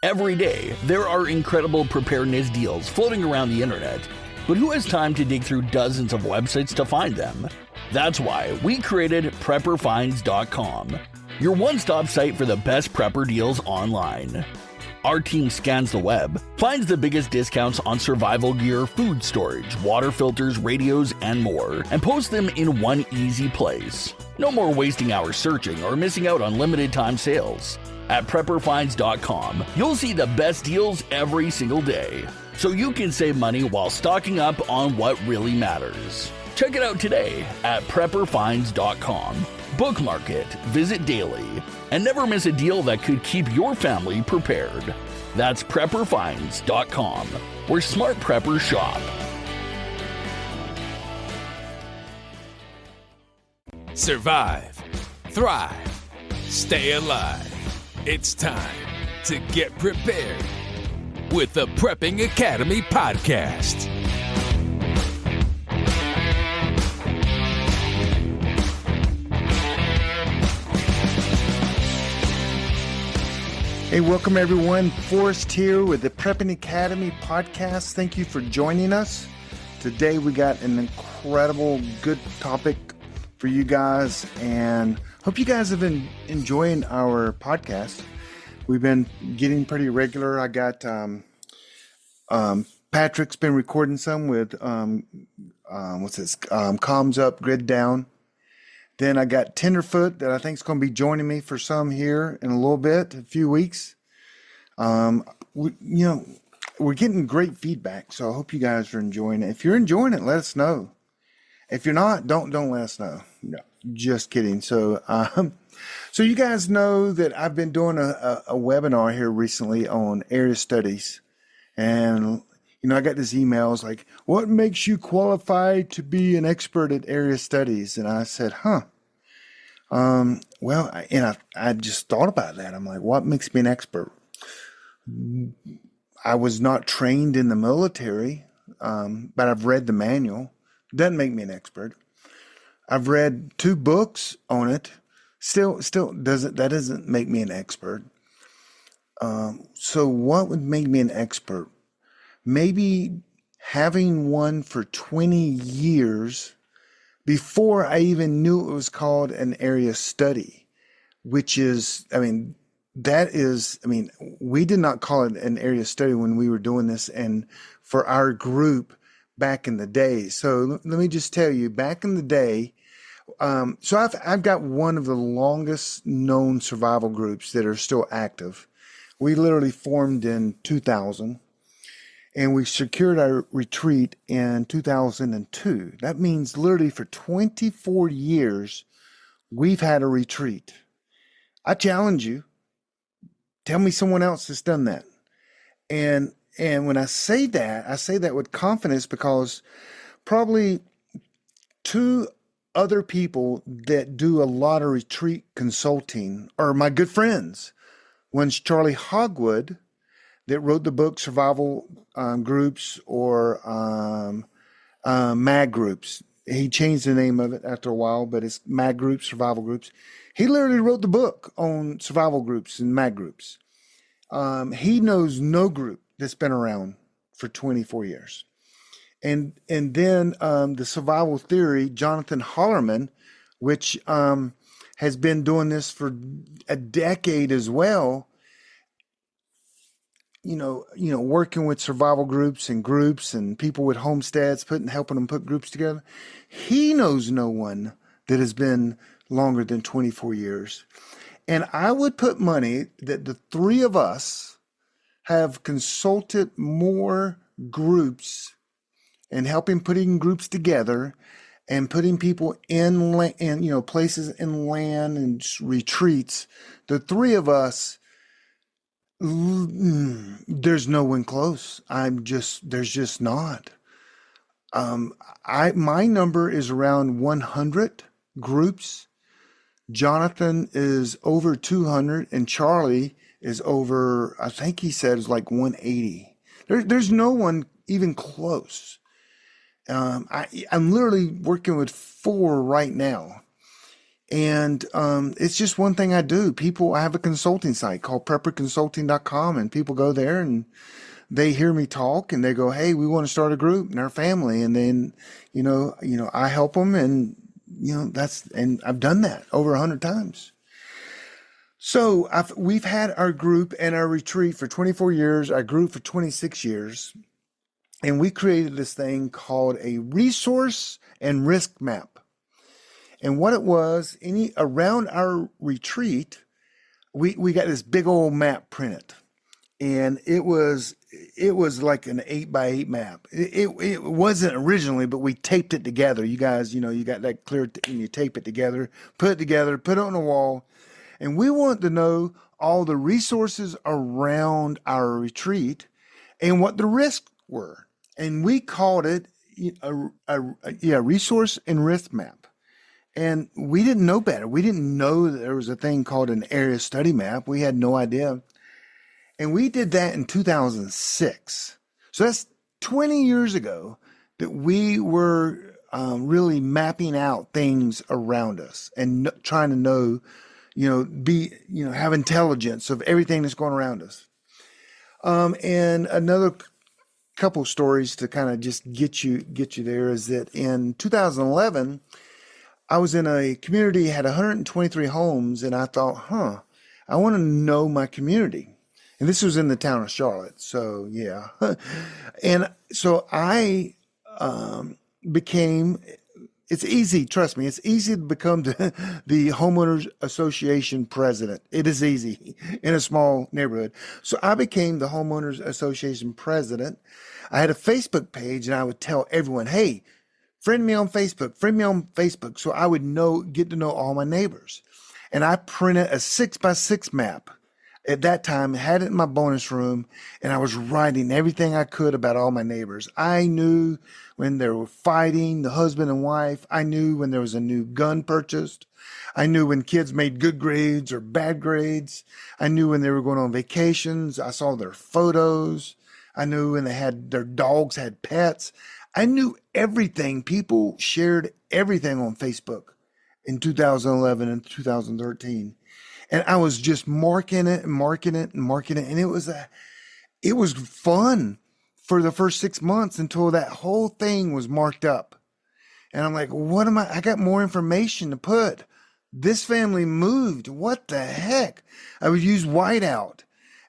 Every day, there are incredible preparedness deals floating around the internet, but who has time to dig through dozens of websites to find them? That's why we created prepperfinds.com, your one-stop site for the best prepper deals online. Our team scans the web, finds the biggest discounts on survival gear, food storage, water filters, radios, and more, and posts them in one easy place. No more wasting hours searching or missing out on limited time sales. At prepperfinds.com, you'll see the best deals every single day, so you can save money while stocking up on what really matters. Check it out today at prepperfinds.com. Bookmark it, visit daily, and never miss a deal that could keep your family prepared. That's prepperfinds.com, where smart preppers shop. Survive, thrive, stay alive. It's time to get prepared with the Prepping Academy podcast. Hey, welcome everyone. Forrest here with the Prepping Academy podcast. Thank you for joining us. Today we got an incredible, good topic for you guys, and hope you guys have been enjoying our podcast. We've been getting pretty regular. I got Patrick's been recording some with Comms Up, Grid Down. Then I got Tenderfoot that I think is going to be joining me for some here in a little bit, a few weeks. We're getting great feedback, so I hope you guys are enjoying it. If you're enjoying it, let us know. If you're not, don't let us know. No, just kidding. So you guys know that I've been doing a webinar here recently on area studies, and I got these emails like, "What makes you qualified to be an expert at area studies?" And I said, I just thought about that. I'm like, what makes me an expert? I was not trained in the military, but I've read the manual. Doesn't make me an expert. I've read 2 books on it. Still doesn't make me an expert. So what would make me an expert? Maybe having one for 20 years before I even knew it was called an area study, which is, we did not call it an area study when we were doing this and for our group back in the day. So let me just tell you, back in the day, so I've got one of the longest known survival groups that are still active. We literally formed in 2000. And we secured our retreat in 2002. That means literally for 24 years, we've had a retreat. I challenge you. Tell me someone else has done that. And when I say that with confidence because probably 2 other people that do a lot of retreat consulting are my good friends. One's Charlie Hogwood, that wrote the book Survival Groups or Mag Groups. He changed the name of it after a while, but it's Mag Groups, Survival Groups. He literally wrote the book on survival groups and mag groups. He knows no group that's been around for 24 years. And then the survival theory, Jonathan Hollerman, which has been doing this for a decade as well, working with survival groups and people with homesteads, helping them put groups together. He knows no one that has been longer than 24 years. And I would put money that the 3 of us have consulted more groups and putting groups together and putting people in places in land and retreats. The 3 of us, there's no one close. There's just not. My number is around 100 groups. Jonathan is over 200 and Charlie is over, I think he said it's like 180. There's no one even close. I'm literally working with 4 right now. And it's just one thing I do. I have a consulting site called preparedconsulting.com, and people go there and they hear me talk and they go, "Hey, we want to start a group in our family." And then, I help them, and and I've done that over 100 times. So we've had our group and our retreat for 24 years, our group for 26 years, and we created this thing called a resource and risk map. And what it was, around our retreat, we got this big old map printed, and it was like an 8x8 map. It wasn't originally, but we taped it together. You guys, you got that clear, and you tape it together, put it on the wall. And we want to know all the resources around our retreat and what the risks were. And we called it a resource and risk map. And we didn't know better. We didn't know that there was a thing called an area study map. We had no idea. And we did that in 2006. So that's 20 years ago that we were really mapping out things around us and trying to know, have intelligence of everything that's going around us. And another couple stories to kind of just get you there is that in 2011, I was in a community, had 123 homes, and I thought, I want to know my community. And this was in the town of Charlotte. So, yeah. And so I it's easy, trust me, it's easy to become the homeowners association president. It is easy in a small neighborhood. So I became the homeowners association president. I had a Facebook page, and I would tell everyone, "Hey, friend me on Facebook. So I would get to know all my neighbors. And I printed a 6x6 map. At that time, I had it in my bonus room, and I was writing everything I could about all my neighbors. I knew when they were fighting, the husband and wife. I knew when there was a new gun purchased. I knew when kids made good grades or bad grades. I knew when they were going on vacations. I saw their photos. I knew when their dogs had pets. I knew everything. People shared everything on Facebook in 2011 and 2013. And I was just marking it. And it was fun for the first 6 months until that whole thing was marked up. And I'm like, I got more information to put. This family moved. What the heck? I would use whiteout.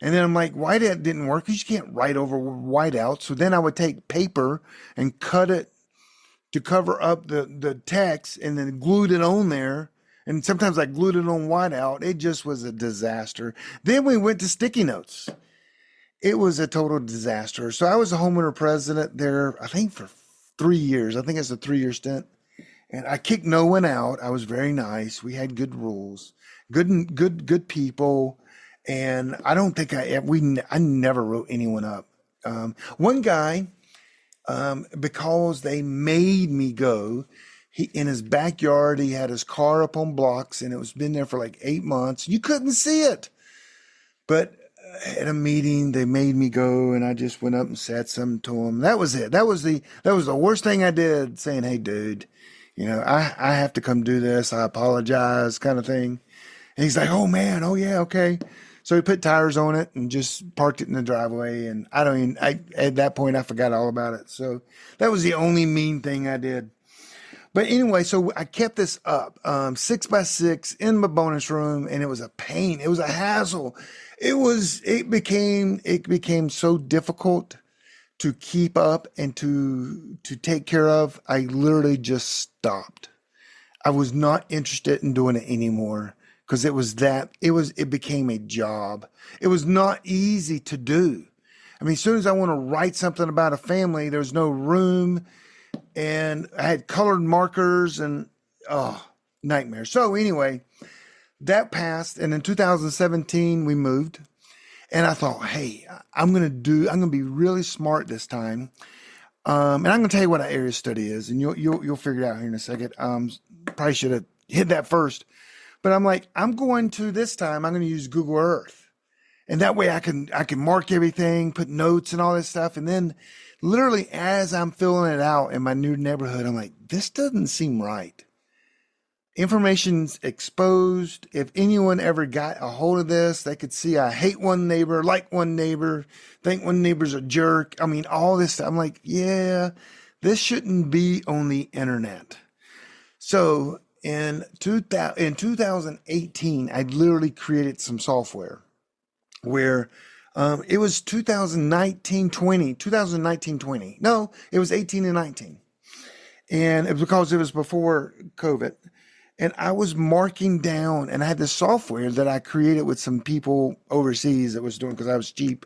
And then I'm like, whiteout didn't work because you can't write over whiteout. So then I would take paper and cut it to cover up the text and then glued it on there. And sometimes I glued it on whiteout. It just was a disaster. Then we went to sticky notes. It was a total disaster. So I was a homeowner president there, I think for 3 years. I think it's a 3-year stint. And I kicked no one out. I was very nice. We had good rules, good people. And I don't think I never wrote anyone up. One guy, because they made me go, in his backyard, he had his car up on blocks, and it was been there for like 8 months. You couldn't see it. But at a meeting, they made me go, and I just went up and said something to him. That was it. That was the worst thing I did, saying, "Hey, dude, I have to come do this. I apologize," kind of thing. And he's like, "Oh man, oh yeah, okay." So he put tires on it and just parked it in the driveway. And at that point, I forgot all about it. So that was the only mean thing I did. But anyway, so I kept this up, 6x6 in my bonus room, and it was a pain. It was a hassle. It became so difficult to keep up and to take care of. I literally just stopped. I was not interested in doing it anymore because it became a job. It was not easy to do. I mean, as soon as I want to write something about a family, there's no room. And I had colored markers and, nightmare. So anyway, that passed. And in 2017, we moved. And I thought, hey, I'm going to be really smart this time. And I'm going to tell you what an area study is. And you'll figure it out here in a second. Probably should have hit that first. But I'm like, this time I'm going to use Google Earth. And that way I can mark everything, put notes and all this stuff. And then literally as I'm filling it out in my new neighborhood, I'm like, this doesn't seem right. Information's exposed. If anyone ever got a hold of this, they could see I hate one neighbor, like one neighbor, think one neighbor's a jerk. I mean, all this stuff. I'm like, yeah, this shouldn't be on the internet. So in 2018, I literally created some software where it was 2019-20. No, it was 18 and 19. And it was because it was before COVID. And I was marking down, and I had this software that I created with some people overseas that was doing because I was cheap.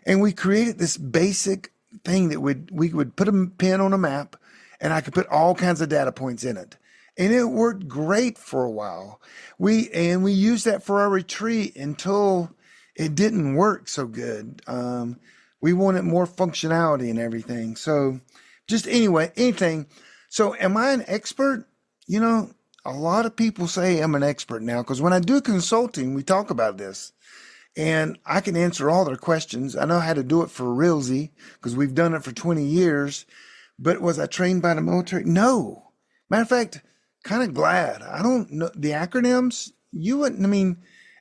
And we created this basic thing that we would put a pin on a map, and I could put all kinds of data points in it. And it worked great for a while. We used that for our retreat until it didn't work so good. We wanted more functionality and everything. So just anyway, anything. So am I an expert? You know, a lot of people say I'm an expert now because when I do consulting, we talk about this and I can answer all their questions. I know how to do it for realsy because we've done it for 20 years. But was I trained by the military? No. Matter of fact, kind of glad. I don't know the acronyms. You wouldn't, I mean,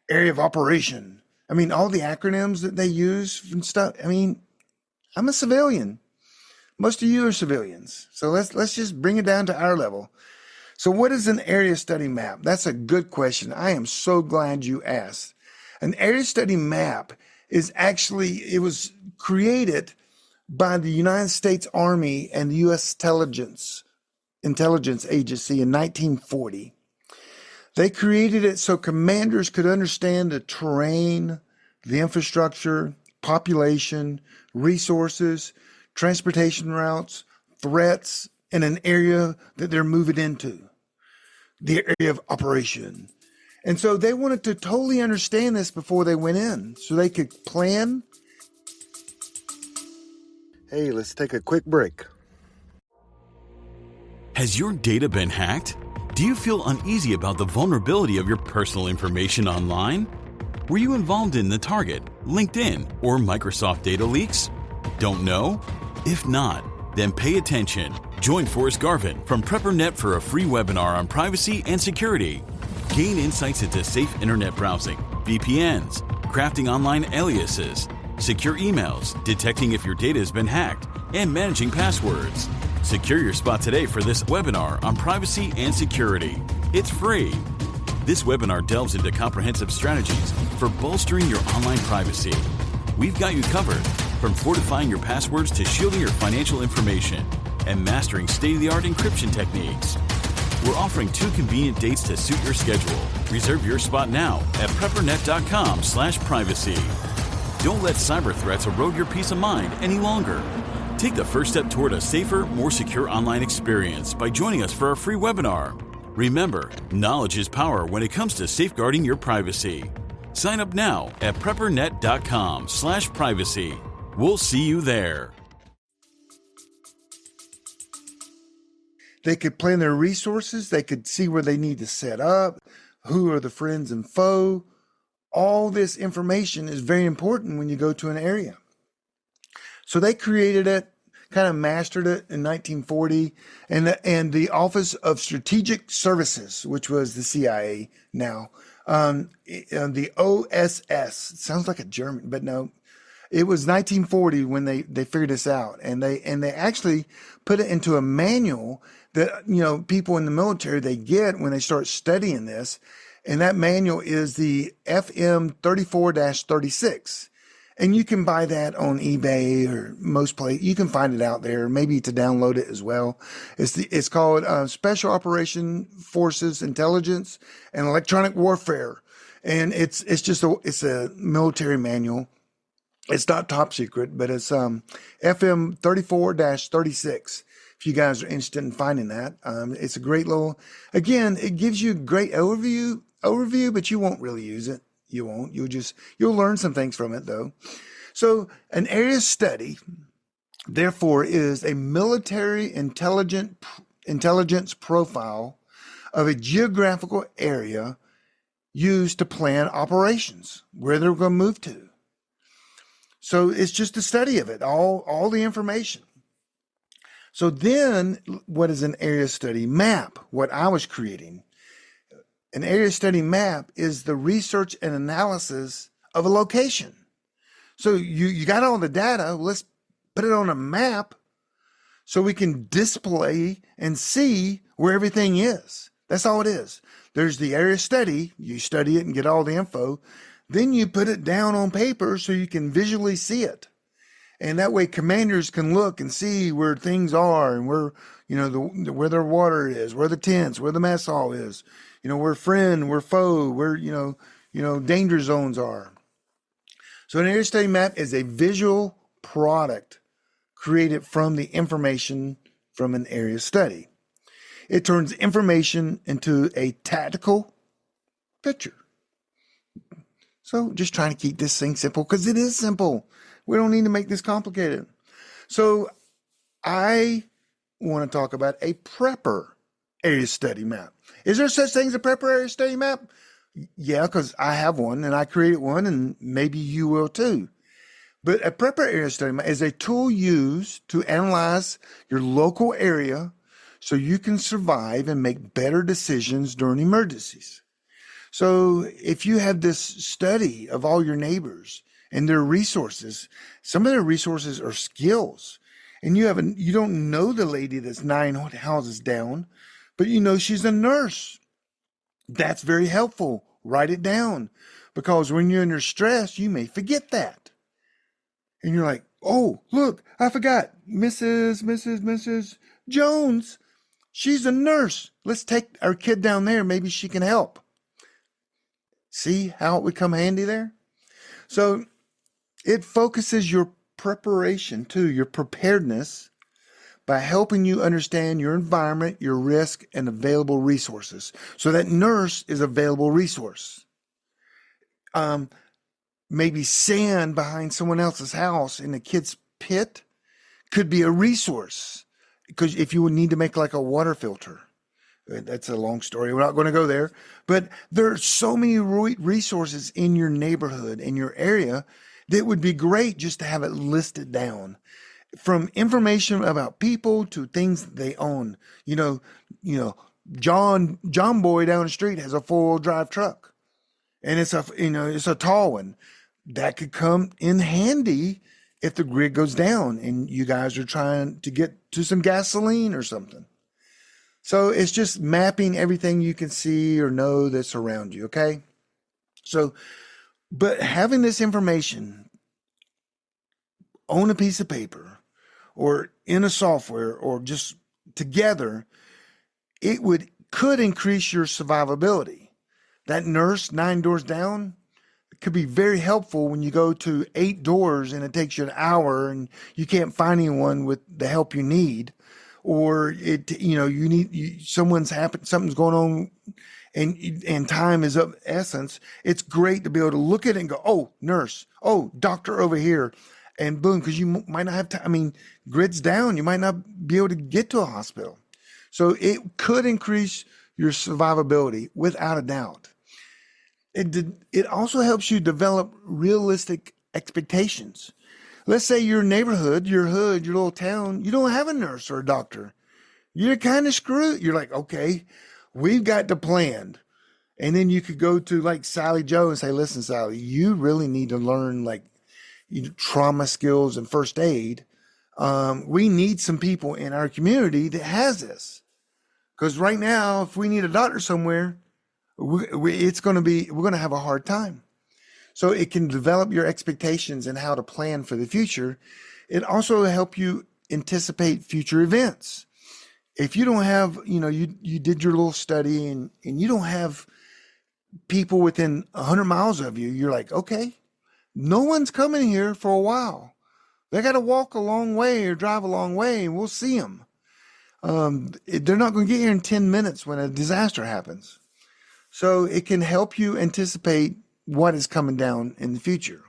area of operation. I mean, all the acronyms that they use and stuff. I mean, I'm a civilian. Most of you are civilians. So let's just bring it down to our level. So what is an area study map? That's a good question. I am so glad you asked. An area study map is actually, it was created by the United States Army and the U.S. Intelligence Agency in 1940. They created it so commanders could understand the terrain, the infrastructure, population, resources, transportation routes, threats in an area that they're moving into, the area of operation. And so they wanted to totally understand this before they went in so they could plan. Hey, let's take a quick break. Has your data been hacked? Do you feel uneasy about the vulnerability of your personal information online? Were you involved in the Target, LinkedIn, or Microsoft data leaks? Don't know? If not, then pay attention. Join Forrest Garvin from PrepperNet for a free webinar on privacy and security. Gain insights into safe internet browsing, VPNs, crafting online aliases, secure emails, detecting if your data has been hacked, and managing passwords. Secure your spot today for this webinar on privacy and security. It's free. This webinar delves into comprehensive strategies for bolstering your online privacy. We've got you covered, from fortifying your passwords to shielding your financial information and mastering state-of-the-art encryption techniques. We're offering 2 convenient dates to suit your schedule. Reserve your spot now at preppernet.com/privacy. Don't let cyber threats erode your peace of mind any longer. Take the first step toward a safer, more secure online experience by joining us for our free webinar. Remember, knowledge is power when it comes to safeguarding your privacy. Sign up now at preppernet.com/privacy. We'll see you there. They could plan their resources. They could see where they need to set up, who are the friends and foe. All this information is very important when you go to an area. So they created it, kind of mastered it in 1940, and the Office of Strategic Services, which was the CIA now, the OSS. It sounds like a German, but no. It was 1940 when they figured this out, and they actually put it into a manual that, you know, people in the military, they get when they start studying this. And that manual is the FM 34-36. And you can buy that on eBay or most places. You can find it out there, maybe to download it as well. It's called Special Operation Forces Intelligence and Electronic Warfare. And it's a military manual. It's not top secret, but it's FM 34-36. If you guys are interested in finding that, it's a great little, again, it gives you a great overview, but you won't really use it. You won't. You'll learn some things from it though. So an area study, therefore, is a military intelligence profile of a geographical area used to plan operations, where they're going to move to. So it's just a study of it, all the information. So then what is an area study map? What I was creating An area study map is the research and analysis of a location. So you got all the data. Let's put it on a map so we can display and see where everything is. That's all it is. There's the area study. You study it and get all the info. Then you put it down on paper so you can visually see it. And that way commanders can look and see where things are and where, where their water is, where the tents, where the mess hall is, where friend, where foe, where, danger zones are. So an area study map is a visual product created from the information from an area study. It turns information into a tactical picture. So just trying to keep this thing simple because it is simple. We don't need to make this complicated. So I want to talk about a prepper area study map. Is there such thing as a prepper area study map? Yeah, because I have one and I created one and maybe you will too. But a prepper area study map is a tool used to analyze your local area so you can survive and make better decisions during emergencies. So if you have this study of all your neighbors and their resources, some of their resources are skills, and you don't know the lady that's 9 houses down, but she's a nurse. That's very helpful. Write it down, because when you're under stress, you may forget that. And you're like, oh, look, I forgot Mrs. Jones. She's a nurse. Let's take our kid down there. Maybe she can help. See how it would come handy there? So it focuses your preparation too, your preparedness, by helping you understand your environment, your risk, and available resources. So that nurse is available resource. Maybe sand behind someone else's house in the kid's pit could be a resource, because if you would need to make like a water filter. That's a long story. We're not going to go there. But there are so many resources in your neighborhood, in your area, that would be great just to have it listed down. From information about people to things they own. John Boy down the street has a 4-wheel drive truck. And it's a tall one. That could come in handy if the grid goes down and you guys are trying to get to some gasoline or something. So it's just mapping everything you can see or know that's around you, okay? So, but having this information on a piece of paper or in a software or just together, it could increase your survivability. That nurse 9 doors down could be very helpful when you go to 8 doors and it takes you an hour and you can't find anyone with the help you need. Or something's going on and time is of essence. It's great to be able to look at it and go, oh, nurse, oh, doctor over here, and boom, because you might not have time. I mean, grid's down. You might not be able to get to a hospital. So it could increase your survivability without a doubt. It also helps you develop realistic expectations. Let's say your neighborhood, your hood, your little town, you don't have a nurse or a doctor. You're kind of screwed. You're like, okay, we've got the plan. And then you could go to like Sally Joe and say, listen, Sally, you really need to learn trauma skills and first aid. We need some people in our community that has this. Because right now, if we need a doctor somewhere, we're going to have a hard time. So it can develop your expectations and how to plan for the future. It also helps you anticipate future events. If you don't have, you did your little study and you don't have people within 100 miles of you, you're like, okay, no one's coming here for a while. They got to walk a long way or drive a long way and we'll see them. They're not going to get here in 10 minutes when a disaster happens. So it can help you anticipate what is coming down in the future.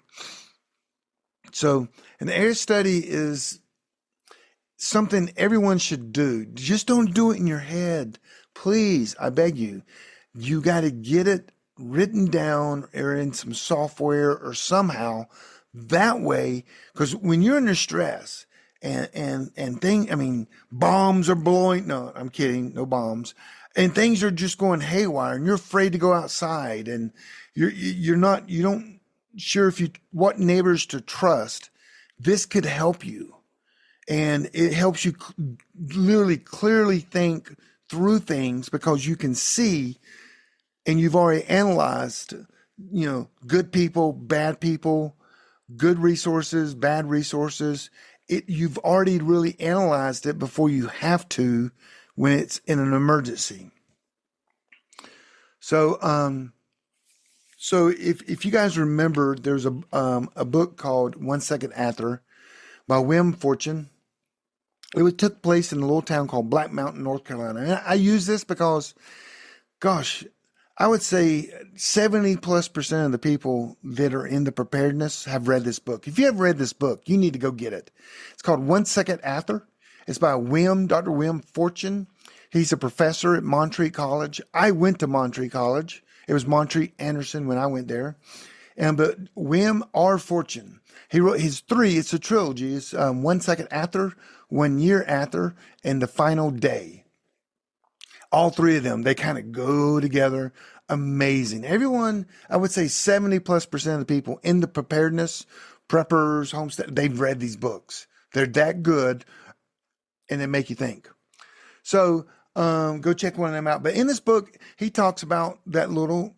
So an area study is something everyone should do. Just don't do it in your head. Please, I beg you. You got to get it written down or in some software or somehow. That way, because when you're under stress bombs are blowing. No, I'm kidding. No bombs. and things are just going haywire and you're afraid to go outside and you don't sure what neighbors to trust, this could help you. And it helps you literally clearly think through things because you can see and you've already analyzed, good people, bad people, good resources, bad resources. You've already really analyzed it before you have to when it's in an emergency. So, if you guys remember, there's a book called 1 Second After by Wim Fortune. It took place in a little town called Black Mountain, North Carolina. And I use this because, gosh, I would say 70+% of the people that are into preparedness have read this book. If you haven't read this book, you need to go get it. It's called 1 Second After. It's by Dr. Wim Fortune. He's a professor at Montreat College. I went to Montreat College. It was Montreat Anderson when I went there. But Wim R. Fortune, he wrote it's a trilogy. It's 1 Second After, 1 Year After, and The Final Day. All three of them, they kind of go together. Amazing. Everyone, I would say 70+% of the people in the preparedness, preppers, homestead, they've read these books. They're that good and they make you think. So go check one of them out. But in this book, he talks about that little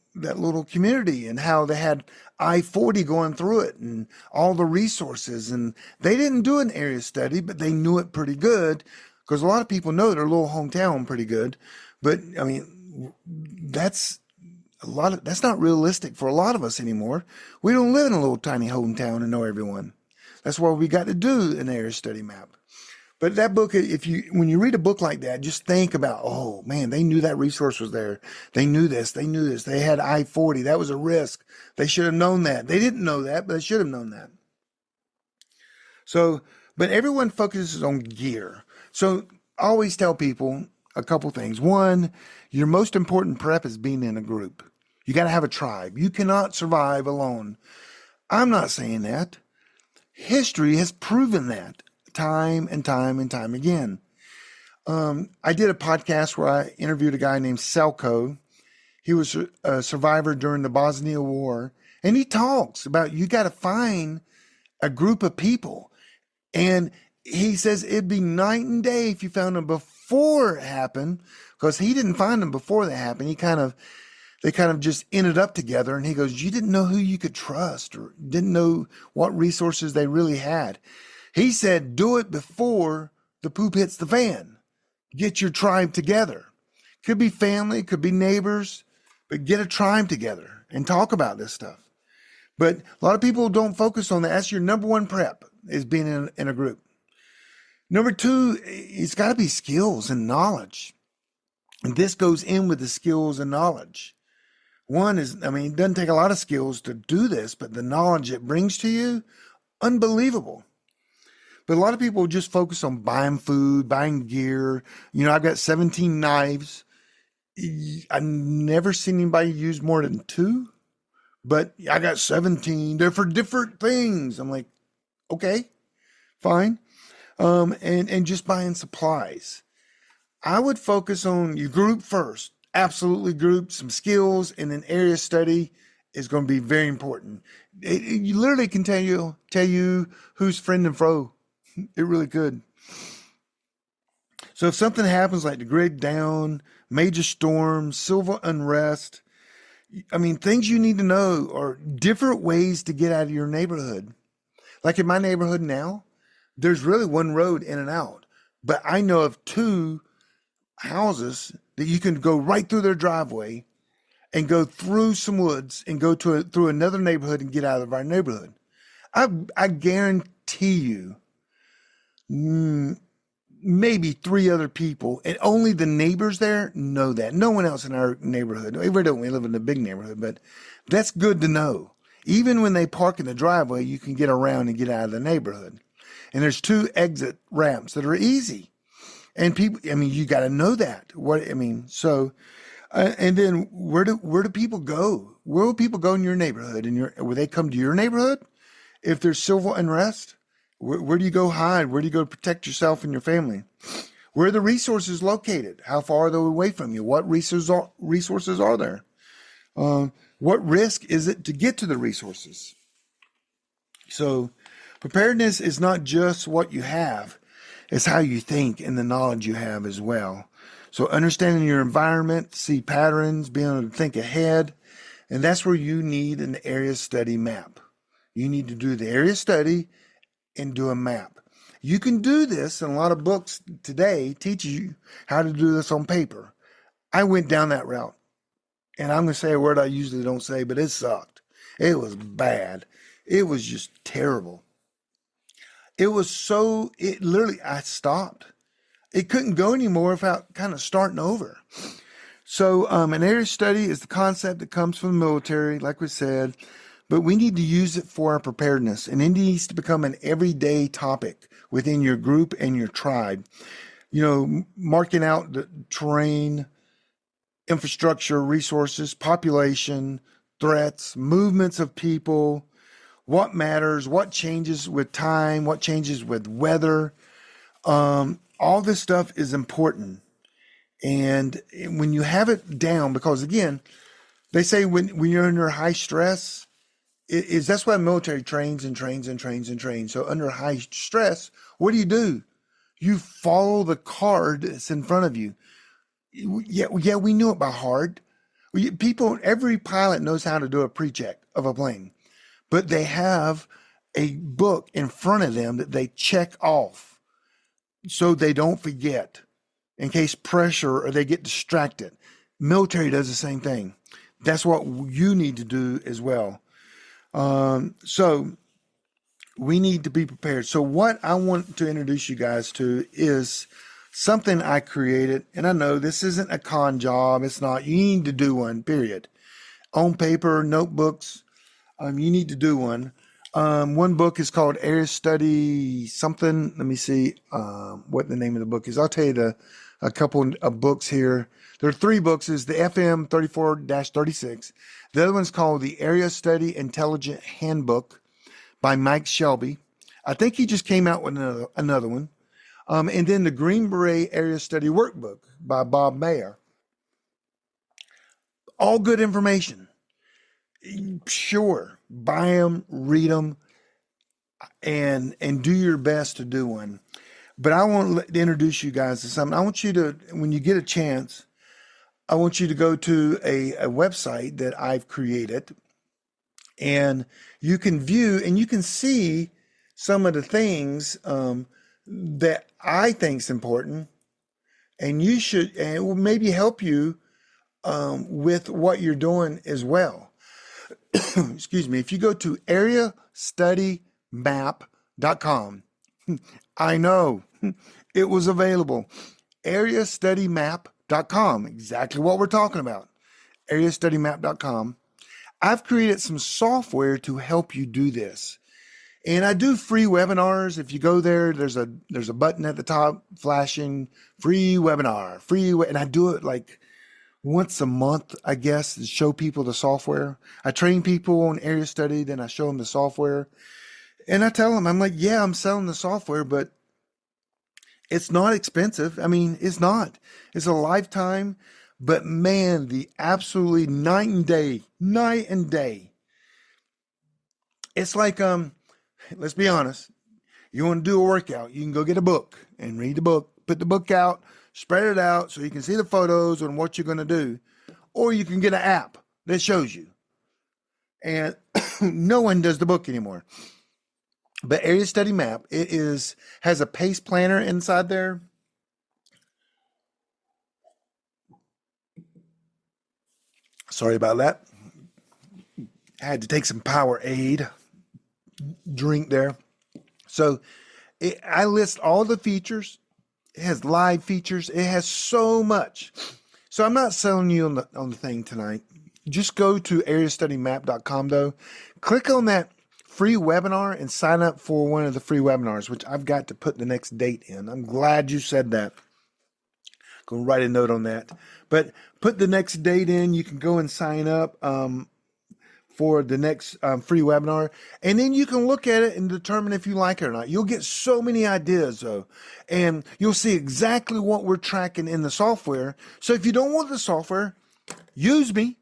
community and how they had I-40 going through it and all the resources. And they didn't do an area study, but they knew it pretty good because a lot of people know their little hometown pretty good. But I mean, that's not realistic for a lot of us anymore. We don't live in a little tiny hometown and know everyone. That's why we got to do an area study map. But that book, when you read a book like that, just think about, oh man, they knew that resource was there. They knew this. They had I-40. That was a risk. They should have known that. They didn't know that, but they should have known that. So, but everyone focuses on gear. So I always tell people a couple things. One, your most important prep is being in a group. You got to have a tribe. You cannot survive alone. I'm not saying that. History has proven that time and time and time again. I did a podcast where I interviewed a guy named Selko. He was a survivor during the Bosnia War. And he talks about you got to find a group of people. And he says it'd be night and day if you found them before it happened, because he didn't find them before that happened. They kind of just ended up together. And he goes, you didn't know who you could trust or didn't know what resources they really had. He said, do it before the poop hits the fan. Get your tribe together. Could be family, could be neighbors, but get a tribe together and talk about this stuff. But a lot of people don't focus on that. That's your number one prep, is being in a group. Number two, it's got to be skills and knowledge. And this goes in with the skills and knowledge. One is, it doesn't take a lot of skills to do this, but the knowledge it brings to you, unbelievable. But a lot of people just focus on buying food, buying gear. I've got 17 knives. I've never seen anybody use more than 2, but I got 17. They're for different things. I'm like, okay, fine. And just buying supplies. I would focus on your group first. Absolutely group, some skills, and an area study is going to be very important. You literally can tell you who's friend and foe. It really could. So if something happens like the grid down, major storm, civil unrest, things you need to know are different ways to get out of your neighborhood. Like in my neighborhood now, there's really one road in and out, but I know of 2 houses that you can go right through their driveway and go through some woods and go through another neighborhood and get out of our neighborhood. I guarantee you, maybe 3 other people, and only the neighbors there know that. No one else in our neighborhood. We live in a big neighborhood, but that's good to know. Even when they park in the driveway, you can get around and get out of the neighborhood. And there's 2 exit ramps that are easy. And people, you got to know that. And then where do people go? Where will people go in your neighborhood? Will they come to your neighborhood? If there's civil unrest, where do you go hide? Where do you go to protect yourself and your family? Where are the resources located? How far are they away from you? What resources are there? What risk is it to get to the resources? So preparedness is not just what you have, it's how you think and the knowledge you have as well. So understanding your environment, see patterns, being able to think ahead, and that's where you need an area study map. You need to do the area study and do a map. You can do this, and a lot of books today teach you how to do this on paper. I went down that route, and I'm going to say a word I usually don't say, but it sucked. It was bad. It was just terrible. It literally, I stopped. It couldn't go anymore without kind of starting over. So an area study is the concept that comes from the military, like we said, but we need to use it for our preparedness, and it needs to become an everyday topic within your group and your tribe. You know, marking out the terrain, infrastructure, resources, population, threats, movements of people, what matters, what changes with time, what changes with weather. All this stuff is important. And when you have it down, because again, they say when you're under high stress, that's why the military trains and trains and trains and trains. So under high stress, what do? You follow the card that's in front of you. Yeah, we knew it by heart. Every pilot knows how to do a pre-check of a plane, but they have a book in front of them that they check off so they don't forget in case pressure or they get distracted. Military does the same thing. That's what you need to do as well. So we need to be prepared. So what I want to introduce you guys to is something I created. And I know this isn't a con job. It's not. You need to do one, period. On paper, notebooks, you need to do one. One book is called Area Study something. Let me see what the name of the book is. I'll tell you a couple of books here. There are 3 books. Is the FM 34-36. The other one's called the Area Study Intelligent Handbook by Mike Shelby. I think he just came out with another one. And then the Green Beret Area Study Workbook by Bob Mayer. All good information. Sure, buy them, read them, and do your best to do one. But I want to introduce you guys to something. I want you to, when you get a chance, I want you to go to a website that I've created, and you can view and you can see some of the things that I think is important, and it will maybe help you with what you're doing as well. Excuse me. If you go to areastudymap.com, I know it was available. Areastudymap.com, exactly what we're talking about. Areastudymap.com. I've created some software to help you do this. And I do free webinars. If you go there, there's a button at the top flashing free webinar, and I do it like once a month, I guess, to show people the software. I train people on area study, then I show them the software. And I tell them, I'm like, yeah, I'm selling the software, but it's not expensive. I mean, it's not. It's a lifetime. But man, the absolutely night and day. It's like, let's be honest. You want to do a workout, you can go get a book and read the book, put the book out, spread it out so you can see the photos and what you're going to do. Or you can get an app that shows you. And no one does the book anymore. But Area Study Map, has a pace planner inside there. Sorry about that. I had to take some Powerade drink there. So I list all the features. It has live features. It has so much. So I'm not selling you on the thing tonight. Just go to areastudymap.com though. Click on that free webinar and sign up for one of the free webinars, which I've got to put the next date in. I'm glad you said that. Go write a note on that. But put the next date in. You can go and sign up for for the next free webinar. And then you can look at it and determine if you like it or not. You'll get so many ideas though. And you'll see exactly what we're tracking in the software. So if you don't want the software, use me.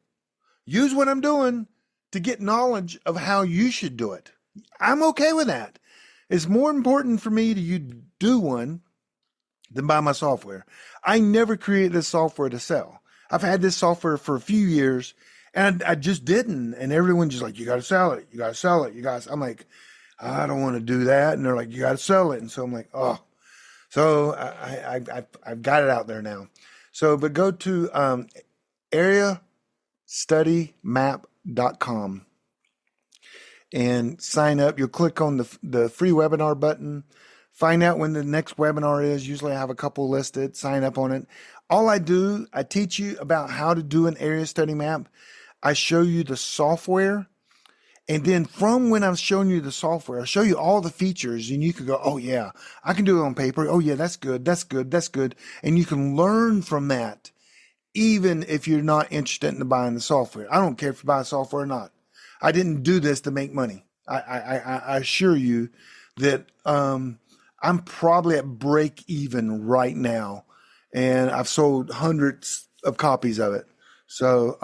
Use what I'm doing to get knowledge of how you should do it. I'm okay with that. It's more important for me to do one than buy my software. I never created this software to sell. I've had this software for a few years and I just didn't. And everyone's just like, you got to sell it. You got to sell it. I'm like, I don't want to do that. And they're like, you got to sell it. And so I'm like, oh, so I've got it out there now. So, but go to areastudymap.com and sign up. You'll click on the free webinar button. Find out when the next webinar is. Usually I have a couple listed. Sign up on it. All I do, I teach you about how to do an area study map. I show you the software. And then from when I'm showing you the software, I show you all the features and you can go, oh yeah, I can do it on paper. Oh yeah, that's good. That's good. That's good. And you can learn from that, even if you're not interested in buying the software. I don't care if you buy software or not. I didn't do this to make money. I assure you that, I'm probably at break even right now, and I've sold hundreds of copies of it. So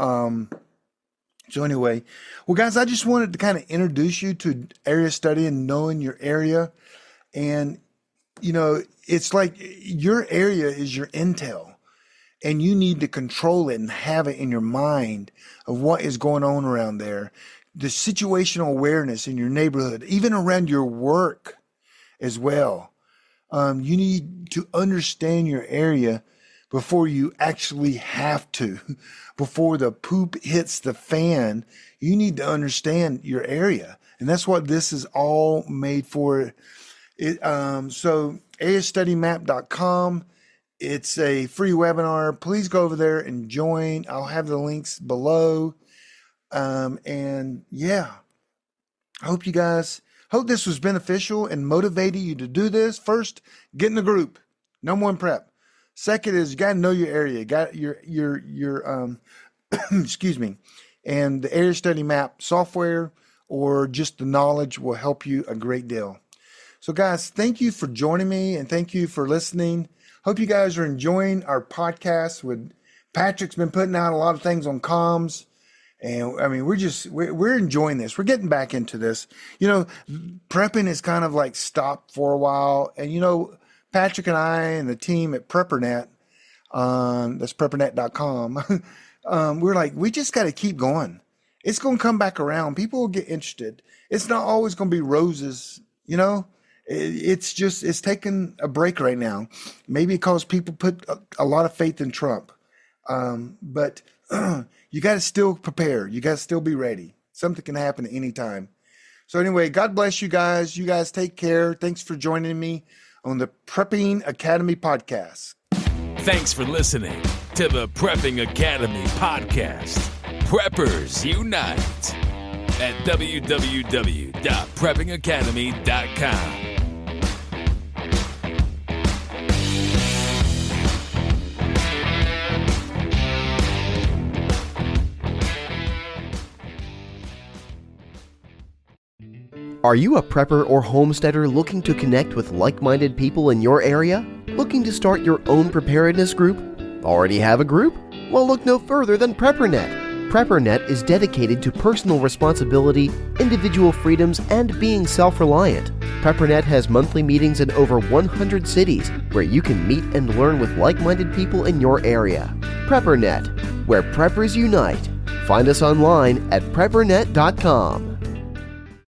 anyway, well, guys, I just wanted to kind of introduce you to area study and knowing your area. And, you know, it's like your area is your intel, and you need to control it and have it in your mind of what is going on around there. The situational awareness in your neighborhood, even around your work as well. You need to understand your area before you actually have to. Before the poop hits the fan, you need to understand your area. And that's what this is all made for. So areastudymap.com. It's a free webinar. Please go over there and join. I'll have the links below. And yeah, I hope this was beneficial and motivated you to do this. First, get in the group. Number one, prep. Second is you got to know your area. You got your excuse me. And the area study map software or just the knowledge will help you a great deal. So guys, thank you for joining me and thank you for listening. Hope you guys are enjoying our podcast. With Patrick's been putting out a lot of things on comms. And I mean, we're enjoying this. We're getting back into this. You know, prepping is kind of like stopped for a while. And, you know, Patrick and I and the team at PrepperNet, that's preppernet.com. We're like, we just got to keep going. It's going to come back around. People will get interested. It's not always going to be roses, you know. It's taking a break right now. Maybe because people put a lot of faith in Trump. But you got to still prepare. You got to still be ready. Something can happen at any time. So anyway, God bless you guys. You guys take care. Thanks for joining me on the Prepping Academy podcast. Thanks for listening to the Prepping Academy podcast. Preppers Unite at www.preppingacademy.com. Are you a prepper or homesteader looking to connect with like-minded people in your area? Looking to start your own preparedness group? Already have a group? Well, look no further than PrepperNet. PrepperNet is dedicated to personal responsibility, individual freedoms, and being self-reliant. PrepperNet has monthly meetings in over 100 cities where you can meet and learn with like-minded people in your area. PrepperNet, where preppers unite. Find us online at preppernet.com.